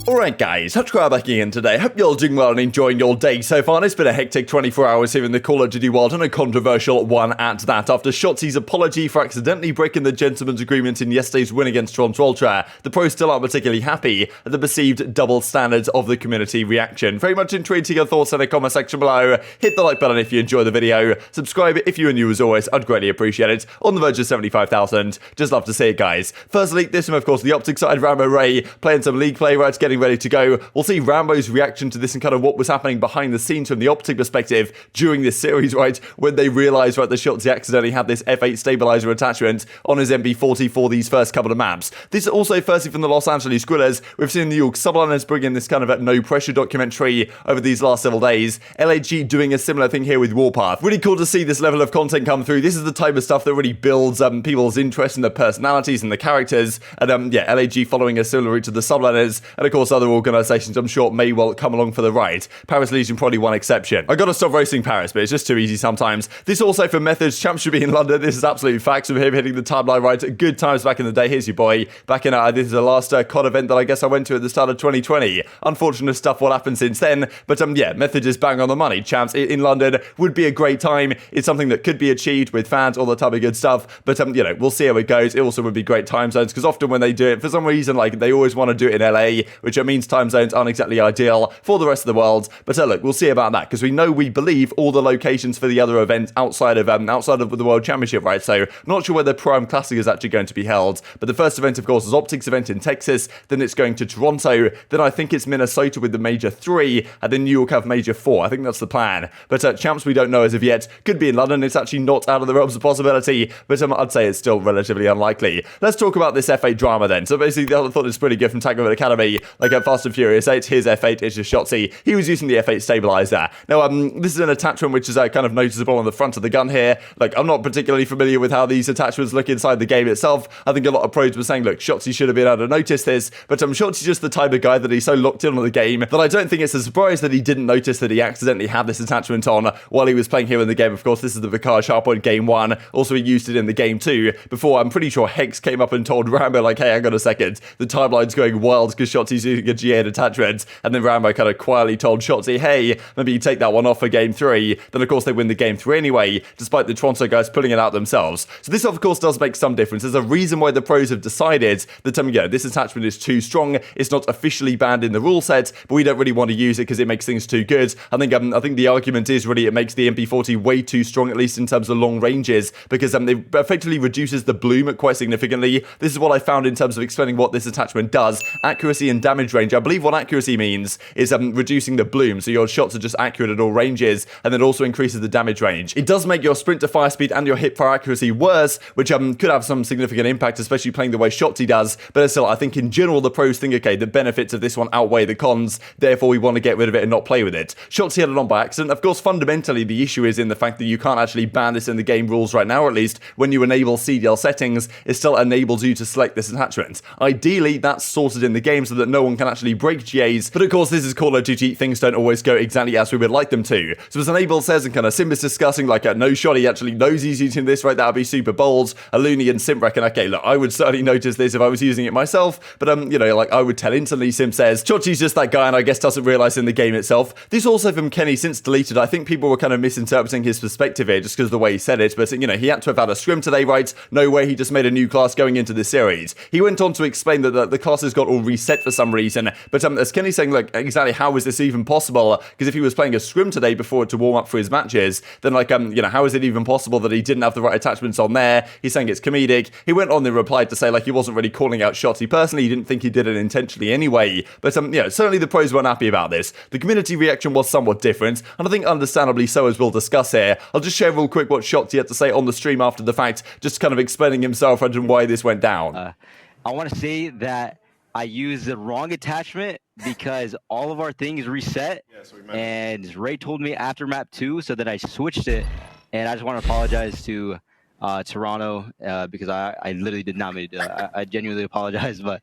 Alright guys, TacticalRab back again today. Hope you're all doing well and enjoying your day so far. It's been a hectic 24 hours here in the Call of Duty world, and a controversial one at that. After Shotzzy's apology for accidentally breaking the gentleman's agreement in yesterday's win against Toronto Ultra, the pros still aren't particularly happy at the perceived double standards of the community reaction. Very much intrigued to your thoughts in the comment section below. Hit the like button if you enjoy the video. Subscribe if you're new as always, I'd greatly appreciate it. On the verge of 75,000. Just love to see it guys. Firstly, this one of course the OpTic side, Rambo Ray playing some league play, right, getting ready to go. We'll see Rambo's reaction to this and kind of what was happening behind the scenes from the OpTic perspective during this series, right, when they realised, right, that Shotzzy accidentally had this F8 Stabiliser attachment on his MP40 for these first couple of maps. This is also firstly from the Los Angeles Guerrillas. We've seen the New York Subliners bring in this kind of no pressure documentary over these last several days. LAG doing a similar thing here with Warpath. Really cool to see this level of content come through. This is the type of stuff that really builds people's interest in the personalities and the characters. And yeah, LAG following a similar route to the Subliners, and of course other organisations I'm sure may well come along for the ride. Paris Legion probably one exception. I gotta stop roasting Paris, but it's just too easy sometimes. This also for Methods, Champ should be in London. This is absolute facts of him hitting the timeline right. Good times back in the day. Here's your boy. Back in, this is the last COD event that I guess I went to at the start of 2020. Unfortunate stuff what happened since then, but yeah, Methods is bang on the money. Champs in London would be a great time. It's something that could be achieved with fans, all the type of good stuff, but you know, we'll see how it goes. It also would be great time zones, because often when they do it, for some reason, like, they always want to do it in LA, which means time zones aren't exactly ideal for the rest of the world. But look, we'll see about that, because we believe all the locations for the other events outside of the World Championship, right? So not sure where the Prime Classic is actually going to be held, but the first event of course is OpTic's event in Texas, then it's going to Toronto, then I think it's Minnesota with the Major 3, and then New York have Major 4. I think that's the plan, but Champs we don't know as of yet. Could be in London. It's actually not out of the realms of possibility, but I'd say it's still relatively unlikely. Let's talk about this F8 drama then. So basically I thought it's pretty good from TacticalRab Academy, like at Fast and Furious 8, here's F8, it's just Shotzzy. He was using the F8 Stabiliser. Now, this is an attachment which is kind of noticeable on the front of the gun here. Like, I'm not particularly familiar with how these attachments look inside the game itself. I think a lot of pros were saying, look, Shotzzy should have been able to notice this, but Shotzzy's just the type of guy that he's so locked in on the game that I don't think it's a surprise that he didn't notice that he accidentally had this attachment on while he was playing here in the game. Of course, this is the Vicar Sharppoint game 1. Also, he used it in the game 2 before I'm pretty sure Hex came up and told Rambo, like, hey, hang on a second, the timeline's going wild because Shotzzy's using a G8 attachment, and then Rambo kind of quietly told Shotzzy, hey, maybe you take that one off for game 3. Then of course they win the game 3 anyway, despite the Toronto guys pulling it out themselves. So this of course does make some difference. There's a reason why the pros have decided that yeah, this attachment is too strong. It's not officially banned in the rule set, but we don't really want to use it because it makes things too good. I think the argument is really it makes the MP40 way too strong, at least in terms of long ranges, because it effectively reduces the bloom quite significantly. This is what I found in terms of explaining what this attachment does. Accuracy and damage range. I believe what accuracy means is reducing the bloom, so your shots are just accurate at all ranges, and then also increases the damage range. It does make your sprint to fire speed and your hip fire accuracy worse, which could have some significant impact, especially playing the way Shotzzy does, but still, I think in general the pros think, okay, the benefits of this one outweigh the cons, therefore we want to get rid of it and not play with it. Shotzzy had it on by accident. Of course, fundamentally, the issue is in the fact that you can't actually ban this in the game rules right now, or at least when you enable CDL settings, it still enables you to select this attachment. Ideally, that's sorted in the game so that no one can actually break GAs, but of course, this is Call of Duty, things don't always go exactly as we would like them to. So as Enable says, and kind of Simp is discussing, like, no shot, he actually knows he's using this, right? That would be super bold. Looney and Simp reckon, okay, look, I would certainly notice this if I was using it myself, but you know, like, I would tell instantly. Simp says, Shotzzy's just that guy, and I guess doesn't realize in the game itself. This also from Kenny, since deleted, I think people were kind of misinterpreting his perspective here, just because of the way he said it, but you know, he had to have had a scrim today, right? No way he just made a new class going into this series. He went on to explain that the classes got all reset for some reason, but as Kenny's saying, like, exactly how is this even possible? Because if he was playing a scrim today before to warm up for his matches, then like, you know, how is it even possible that he didn't have the right attachments on there? He's saying it's comedic. He went on and replied to say, like, he wasn't really calling out Shotzzy personally. He didn't think he did it intentionally anyway. But, you know, certainly the pros weren't happy about this. The community reaction was somewhat different, and I think understandably so, as we'll discuss here. I'll just share real quick what Shotzzy had to say on the stream after the fact, just kind of explaining himself and why this went down. I want to say that I used the wrong attachment because all of our things reset, and Ray told me after map 2, so that I switched it, and I just want to apologize to Toronto because I literally did not mean to do that. I genuinely apologize, but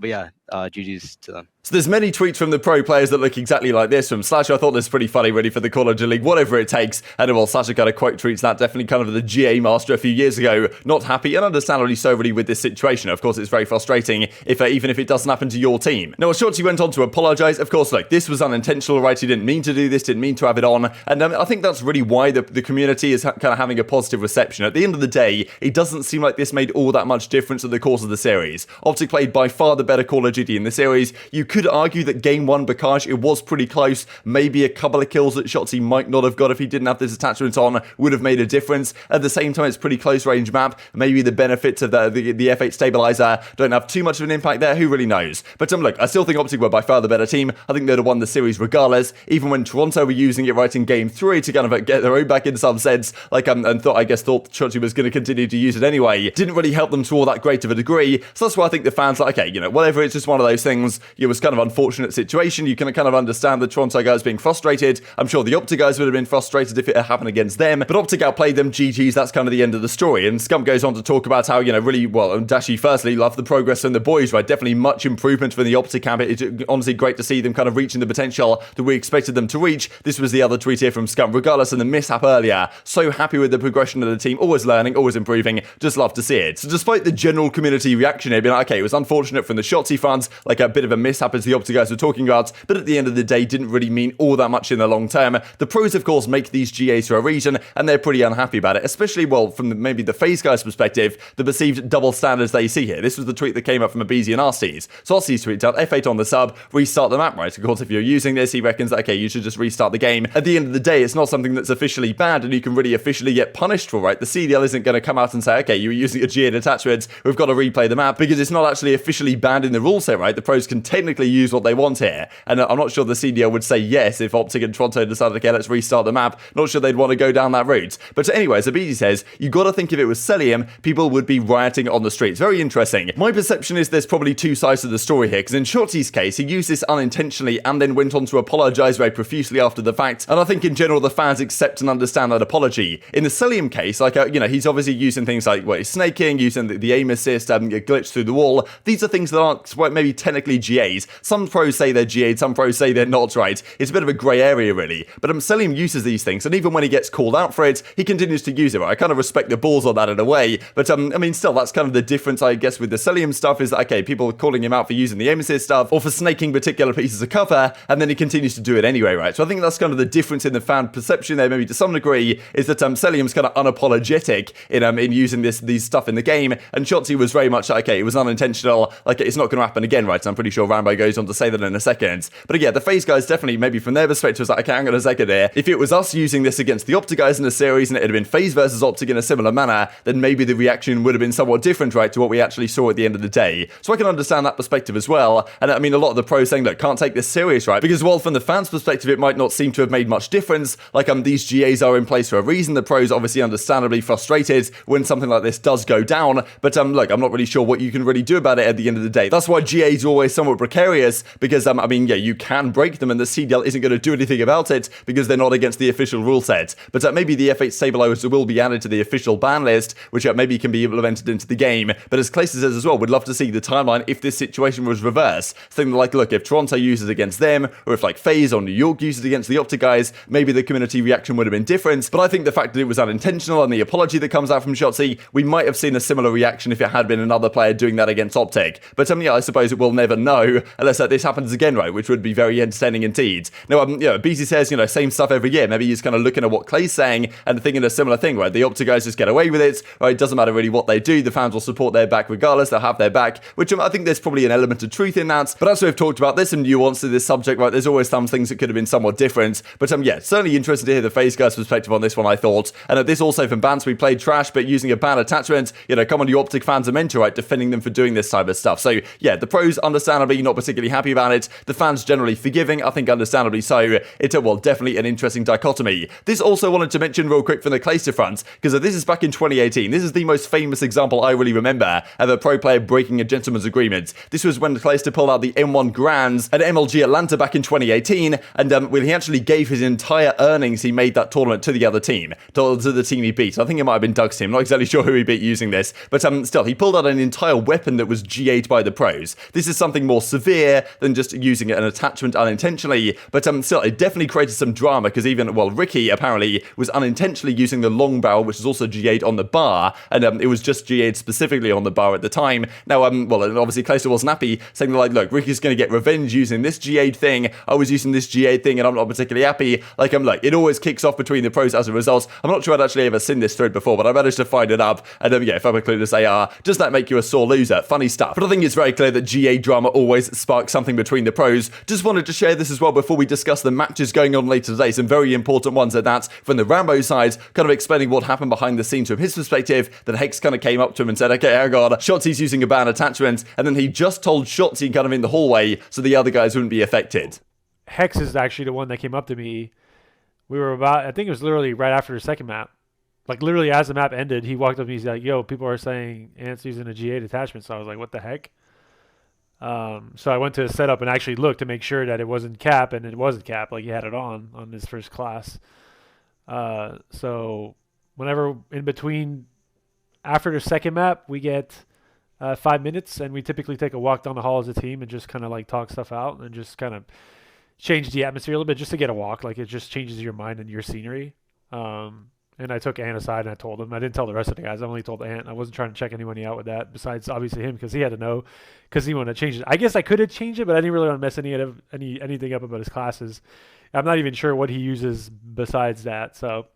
yeah, GG's to them. So there's many tweets from the pro players that look exactly like this. From Slasher, I thought this was pretty funny, really, for the Call of Duty League, whatever it takes. And well, Slasher kind of quote tweets that, definitely kind of the GA master a few years ago, not happy, and understandably so, really, with this situation. Of course, it's very frustrating, if even if it doesn't happen to your team. Now, Shotzzy went on to apologise. Of course, look, this was unintentional, right? He didn't mean to do this, didn't mean to have it on. And I think that's really why the community is kind of having a positive reception. At the end of the day, it doesn't seem like this made all that much difference in the course of the series. OpTic played by far the better Call of Duty in the series. You could argue that Game 1 Bacage, it was pretty close. Maybe a couple of kills that Shotzzy might not have got if he didn't have this attachment on would have made a difference. At the same time, it's pretty close range map. Maybe the benefits of the F8 Stabiliser don't have too much of an impact there. Who really knows? But look, I still think OpTic were by far the better team. I think they'd have won the series regardless. Even when Toronto were using it right in Game 3 to kind of get their own back in some sense, like and thought Shotzzy was going to continue to use it anyway. It didn't really help them to all that great of a degree. So that's why I think the fans are like, okay, whatever. It's just one of those things. It was kind of unfortunate situation. You can kind of understand the Toronto guys being frustrated. I'm sure the OpTic guys would have been frustrated if it had happened against them, but OpTic outplayed them. GG's, that's kind of the end of the story. And Scump goes on to talk about how, really well, and Dashi firstly loved the progress from the boys, right? Definitely much improvement for the OpTic camp. It's honestly great to see them kind of reaching the potential that we expected them to reach. This was the other tweet here from Scump. Regardless of the mishap earlier, so happy with the progression of the team, always learning, always improving, just love to see it. So despite the general community reaction here being like, okay, it was unfortunate from the Shotzzy fans, like a bit of a mishap as the OpTic guys were talking about, but at the end of the day didn't really mean all that much in the long term. The pros, of course, make these GAs for a reason, and they're pretty unhappy about it, especially, well, from maybe the FaZe guys' perspective, the perceived double standards they see here. This was the tweet that came up from aBeZy and Arcitys. So Arcitys tweeted out, F8 on the sub, restart the map, right? Of course, if you're using this, he reckons that, okay, you should just restart the game. At the end of the day, it's not something that's officially banned, and you can really officially get punished for, right? The CDL isn't going to come out and say, okay, you were using a GA attachment, we've got to replay the map, because it's not actually officially banned in the rule set, right? The pros can technically use what they want here, and I'm not sure the CDL would say yes if OpTic and Toronto decided, okay, let's restart the map. Not sure they'd want to go down that route. But anyways, aBeZy says, you got to think if it was Cellium, people would be rioting on the streets. Very interesting. My perception is there's probably two sides to the story here, because in Shotzzy's case, he used this unintentionally and then went on to apologise very profusely after the fact, and I think in general the fans accept and understand that apology. In the Cellium case, like, he's obviously using things like, snaking, using the aim assist, a glitch through the wall. These are things that aren't maybe technically GAs. Some pros say they're GA'd, some pros say they're not, right? It's a bit of a grey area, really. But Cellium uses these things, and even when he gets called out for it, he continues to use it, right? I kind of respect the balls on that in a way, but still, that's kind of the difference, I guess, with the Cellium stuff, is that, okay, people are calling him out for using the aim assist stuff, or for snaking particular pieces of cover, and then he continues to do it anyway, right? So I think that's kind of the difference in the fan perception there, maybe to some degree, is that Cellium's kind of unapologetic in using these stuff in the game, and Shotzzy was very much like, okay, it was unintentional, like, it's not going to happen again, right? So I'm pretty sure Rambo goes on to say that in a second. But again, the FaZe guys definitely, maybe from their perspective, was like, okay, hang on a second here. If it was us using this against the OpTic guys in the series and it had been FaZe versus OpTic in a similar manner, then maybe the reaction would have been somewhat different, right, to what we actually saw at the end of the day. So I can understand that perspective as well. And a lot of the pros saying, look, can't take this serious, right? Because while from the fans' perspective, it might not seem to have made much difference, like these GAs are in place for a reason. The pros obviously understandably frustrated when something like this does go down. But look, I'm not really sure what you can really do about it at the end of the day. That's why GAs are always somewhat precarious, because you can break them and the CDL isn't going to do anything about it because they're not against the official rule set. But maybe the F8 Stabiliser will be added to the official ban list, which maybe can be implemented into the game. But as Clayster says as well, we'd love to see the timeline if this situation was reversed. Something like, look, if Toronto uses against them, or if like FaZe or New York uses against the OpTic guys, maybe the community reaction would have been different. But I think the fact that it was unintentional and the apology that comes out from Shotzzy, we might have seen a similar reaction if it had been another player doing that against OpTic. But I suppose we'll never know unless this happens again, right? Which would be very entertaining indeed. Now, aBeZy says, same stuff every year. Maybe he's kind of looking at what Clay's saying and thinking a similar thing, right? The OpTic guys just get away with it, right? It doesn't matter really what they do. The fans will support their back regardless. They'll have their back, which I think there's probably an element of truth in that. But as we've talked about, there's some nuance to this subject, right? There's always some things that could have been somewhat different. But certainly interested to hear the FaZe guys' perspective on this one, I thought. And this also from Bance, we played trash, but using a ban attachment, come on, you OpTic fans are meant to, right? Defending them for doing this type of stuff. So the pros understandably not particularly happy about it. The fans generally forgiving, I think understandably so. It's definitely an interesting dichotomy. This also wanted to mention real quick from the Clayster front, because this is back in 2018. This is the most famous example I really remember of a pro player breaking a gentleman's agreement. This was when Clayster pulled out the M1 Grands at MLG Atlanta back in 2018, and when he actually gave his entire earnings he made that tournament to the other team, to the team he beat. I think it might have been Doug's team. I'm not exactly sure who he beat using this, but still, he pulled out an entire weapon that was GA'd by the the pros. This is something more severe than just using an attachment unintentionally, but still, it definitely created some drama because even, well, Ricky apparently was unintentionally using the long barrel, which is also GA'd on the bar, and it was just GA'd specifically on the bar at the time. Now, well, and obviously Clayster wasn't happy, saying like, look, Ricky's going to get revenge using this GA'd thing. I was using this GA'd thing, and I'm not particularly happy. Like, I'm like, it always kicks off between the pros as a result. I'm not sure I'd actually ever seen this thread before, but I managed to find it up, and yeah, if I'm included as AR, does that make you a sore loser? Funny stuff. But I think it's very clear that GA drama always sparks something between the pros. Just wanted to share this as well before we discuss the matches going on later today. Some very important ones at that. From the Rambo side, kind of explaining what happened behind the scenes from his perspective, that Hex kind of came up to him and said, okay, hang on, Shotzzy's using a ban attachment, and then he just told Shotzzy kind of in the hallway so the other guys wouldn't be affected. Hex is actually the one that came up to me. We were about, I think it was literally right after the second map. Like, literally as the map ended, he walked up to me, he's like, yo, people are saying Ant's using a GA attachment. So I was like, what the heck? So I went to his setup and actually looked to make sure that it wasn't cap, and it wasn't cap. Like, he had it on his first class. So whenever in between, after the second map, we get 5 minutes, and we typically take a walk down the hall as a team and just kind of like talk stuff out and just kind of change the atmosphere a little bit just to get a walk. Like, it just changes your mind and your scenery. And I took Ant aside and I told him. I didn't tell the rest of the guys. I only told Ant. I wasn't trying to check anyone out with that besides obviously him because he had to know because he wanted to change it. I guess I could have changed it, but I didn't really want to mess anything up about his classes. I'm not even sure what he uses besides that. So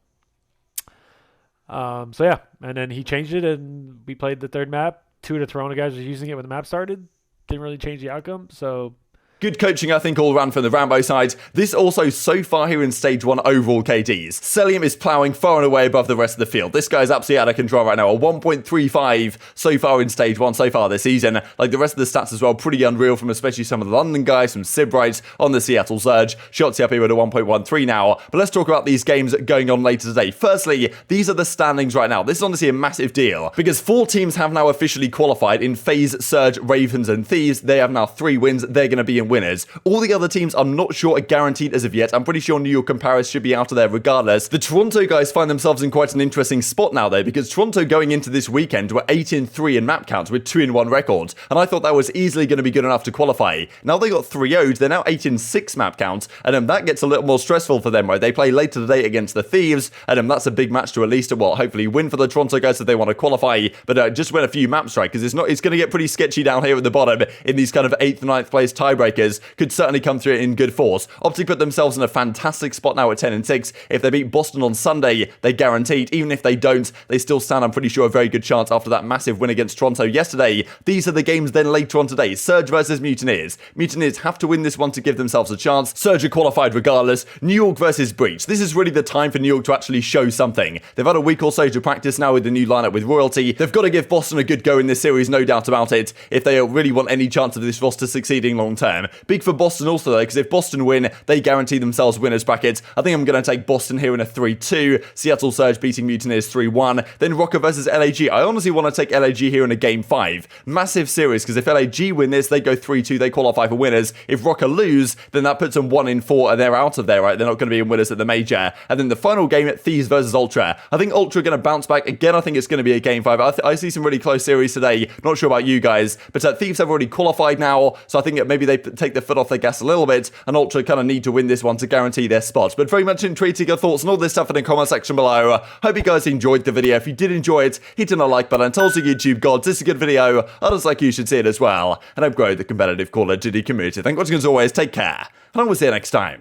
yeah. And then he changed it and we played the third map. 2 of the Toronto guys were using it when the map started. Didn't really change the outcome. So good coaching, I think, all around from the Rambo side. This also so far here in Stage 1 overall KDs. Cellium is ploughing far and away above the rest of the field. This guy's absolutely out of control right now. A 1.35 so far in Stage 1 so far this season. Like, the rest of the stats as well, pretty unreal from especially some of the London guys, from Sibright on the Seattle Surge. Shotzzy up here at a 1.13 now. But let's talk about these games going on later today. Firstly, these are the standings right now. This is honestly a massive deal because 4 teams have now officially qualified in FaZe, Surge, Ravens, and Thieves. They have now 3 wins. They're going to be in winners. All the other teams I'm not sure are guaranteed as of yet. I'm pretty sure New York and Paris should be out of there regardless. The Toronto guys find themselves in quite an interesting spot now though, because Toronto going into this weekend were 8-3 in map count with 2-1 record, and I thought that was easily going to be good enough to qualify. Now they got 3-0'd, they're now 8-6 map count, and that gets a little more stressful for them, right? They play later today against the Thieves, and that's a big match to at least, well, hopefully win for the Toronto guys if they want to qualify, but just win a few maps, right? Because it's going to get pretty sketchy down here at the bottom in these kind of 8th and 9th place tiebreakers. Could certainly come through in good force. OpTic put themselves in a fantastic spot now at 10-6. If they beat Boston on Sunday, they're guaranteed. Even if they don't, they still stand, I'm pretty sure, a very good chance after that massive win against Toronto yesterday. These are the games then later on today. Surge versus Mutineers. Mutineers have to win this one to give themselves a chance. Surge are qualified regardless. New York versus Breach. This is really the time for New York to actually show something. They've had a week or so to practice now with the new lineup with Royalty. They've got to give Boston a good go in this series, no doubt about it, if they really want any chance of this roster succeeding long term. Big for Boston also though, because if Boston win, they guarantee themselves winners brackets. I think I'm going to take Boston here in a 3-2. Seattle Surge beating Mutineers 3-1. Then Rokkr versus LAG. I honestly want to take LAG here in a game 5. Massive series, because if LAG win this, they go 3-2, they qualify for winners. If Rokkr lose, then that puts them 1-4 and they're out of there, right? They're not going to be in winners at the major. And then the final game at Thieves versus Ultra. I think Ultra are going to bounce back. Again, I think it's going to be a game 5. I see some really close series today. Not sure about you guys, but Thieves have already qualified now, so I think that maybe they take their foot off the gas a little bit, and Ultra kind of need to win this one to guarantee their spot. But very much intrigued to your thoughts and all this stuff in the comment section below. Hope you guys enjoyed the video. If you did enjoy it, hit on a like button. Tell us YouTube gods, this is a good video. Others like you should see it as well. And I've grown the competitive Call of Duty community. Thank you for watching as always. Take care. And I will see you next time.